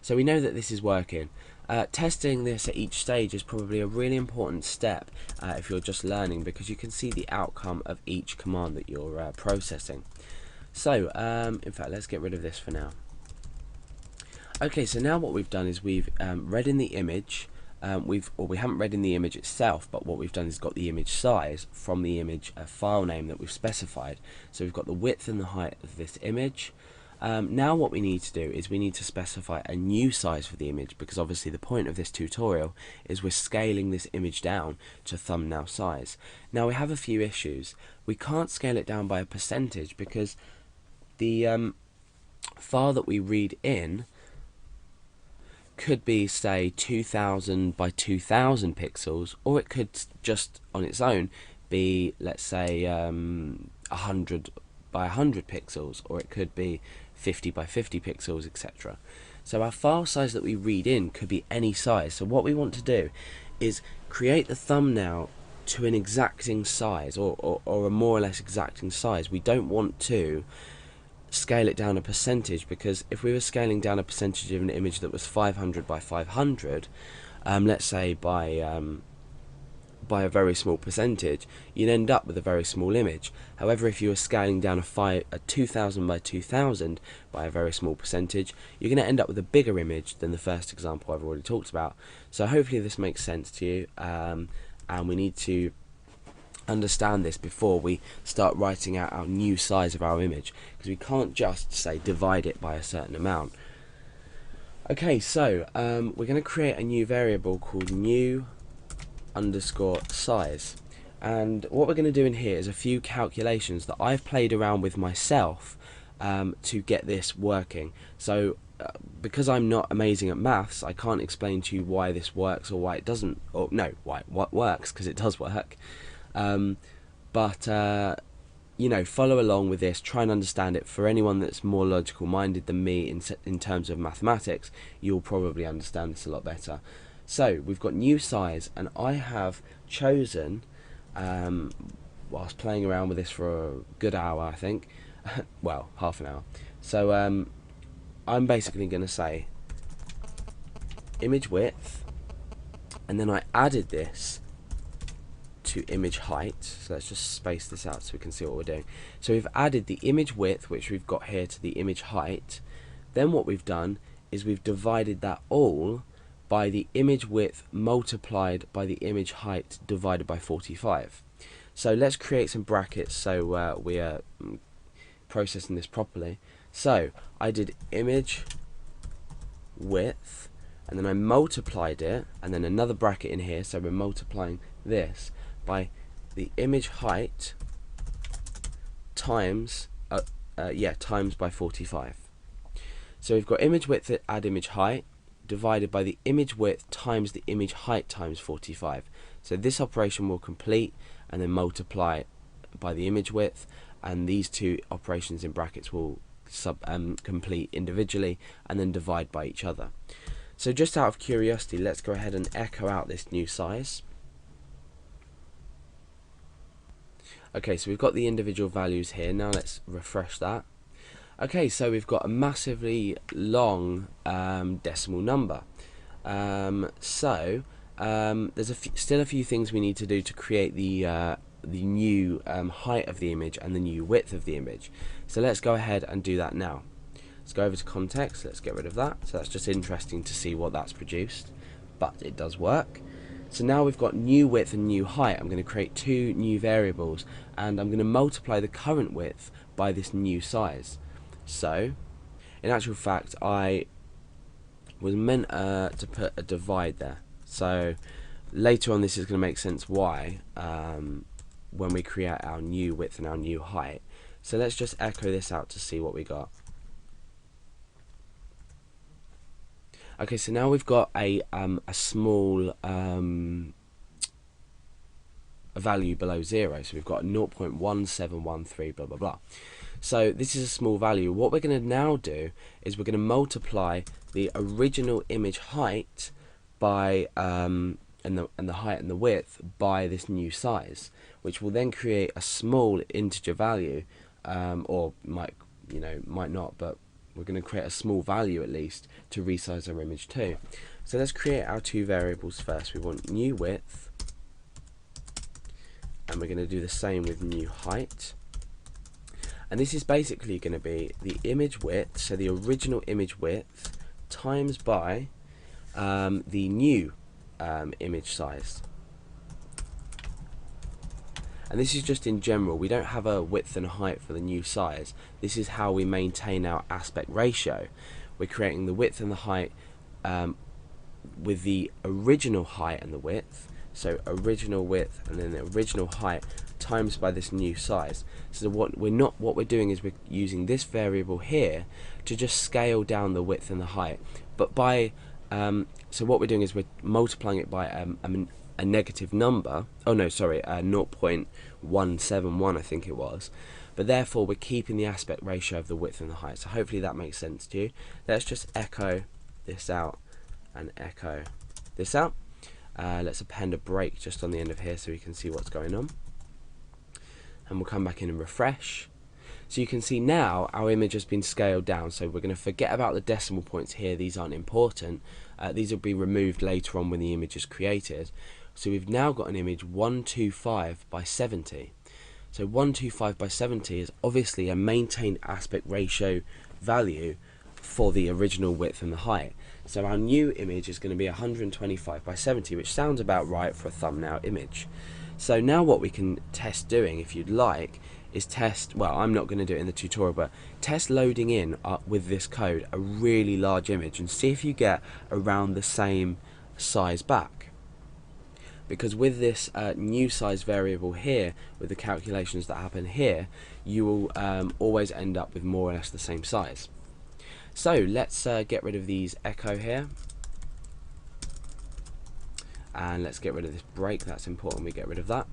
So we know that this is working. Testing this at each stage is probably a really important step if you're just learning, because you can see the outcome of each command that you're processing. So in fact, let's get rid of this for now. Okay, so now what we've done is we've read in the image. We haven't read in the image itself, but what we've done is got the image size from the image file name that we've specified. So we've got the width and the height of this image. Now what we need to do is we need to specify a new size for the image, because obviously the point of this tutorial is we're scaling this image down to thumbnail size. Now we have a few issues. We can't scale it down by a percentage because the file that we read in could be, say, 2000 by 2000 pixels, or it could just on its own be, let's say, 100 by 100 pixels, or it could be 50 by 50 pixels, etc. So our file size that we read in could be any size. So what we want to do is create the thumbnail to an exacting size, or a more or less exacting size. We don't want to scale it down a percentage, because if we were scaling down a percentage of an image that was 500 by 500, let's say by a very small percentage, you'd end up with a very small image. However, if you were scaling down a 2000 by 2000 by a very small percentage, you're going to end up with a bigger image than the first example I've already talked about. So hopefully this makes sense to you, and we need to understand this before we start writing out our new size of our image, because we can't just say divide it by a certain amount. Okay, so we're going to create a new variable called new underscore size, and what we're going to do in here is a few calculations that I've played around with myself to get this working. So because I'm not amazing at maths, I can't explain to you why this works or why it doesn't, or no, why what works, because it does work. But you know, follow along with this, try and understand it. For anyone that's more logical minded than me in terms of mathematics, you'll probably understand this a lot better. So we've got new size, and I have chosen, whilst playing around with this for a good hour, I think, well, half an hour. So I'm basically going to say image width, and then I added this to image height. So let's just space this out so we can see what we're doing. So we've added the image width, which we've got here, to the image height. Then what we've done is we've divided that all by the image width multiplied by the image height divided by 45. So let's create some brackets so we are processing this properly. So I did image width, and then I multiplied it, and then another bracket in here, so we're multiplying this by the image height times times by 45. So we've got image width add image height divided by the image width times the image height times 45. So this operation will complete and then multiply by the image width, and these two operations in brackets will complete individually and then divide by each other. So just out of curiosity, let's go ahead and echo out this new size. Okay, so we've got the individual values here. Now let's refresh that. Okay, so we've got a massively long decimal number. There's still a few things we need to do to create the new height of the image and the new width of the image. So let's go ahead and do that now. Let's go over to context. Let's get rid of that. So that's just interesting to see what that's produced, but it does work. So now we've got new width and new height. I'm going to create two new variables, and I'm going to multiply the current width by this new size. So in actual fact, I was meant to put a divide there. So later on this is going to make sense why when we create our new width and our new height. So let's just echo this out to see what we got. Okay, so now we've got a small a value below 0. So we've got 0.1713 blah blah blah. So this is a small value. What we're going to now do is we're going to multiply the original image height by and the height and the width by this new size, which will then create a small integer value, or might not, but we're going to create a small value at least to resize our image to. So let's create our two variables first. We want new width, and we're going to do the same with new height. And this is basically going to be the image width, so the original image width, times by the new image size. And this is just in general. We don't have a width and a height for the new size. This is how we maintain our aspect ratio. We're creating the width and the height with the original height and the width. So original width and then the original height times by this new size. So what we're doing is we're using this variable here to just scale down the width and the height. But by so what we're doing is we're multiplying it by a negative number. Oh no, sorry, 0.171 I think it was. But therefore we're keeping the aspect ratio of the width and the height. So hopefully that makes sense to you. Let's just echo this out and echo this out. Let's append a break just on the end of here so we can see what's going on. And we'll come back in and refresh. So you can see now our image has been scaled down, so we're going to forget about the decimal points here. These aren't important. These will be removed later on when the image is created. So we've now got an image 125 by 70. So 125 by 70 is obviously a maintained aspect ratio value for the original width and the height. So our new image is going to be 125 by 70, which sounds about right for a thumbnail image. So now what we can test doing, if you'd like, is test, well, I'm not going to do it in the tutorial, but test loading in with this code a really large image and see if you get around the same size back. Because with this new size variable here, with the calculations that happen here, you will always end up with more or less the same size. So let's get rid of these echo here, and let's get rid of this break. That's important we get rid of that.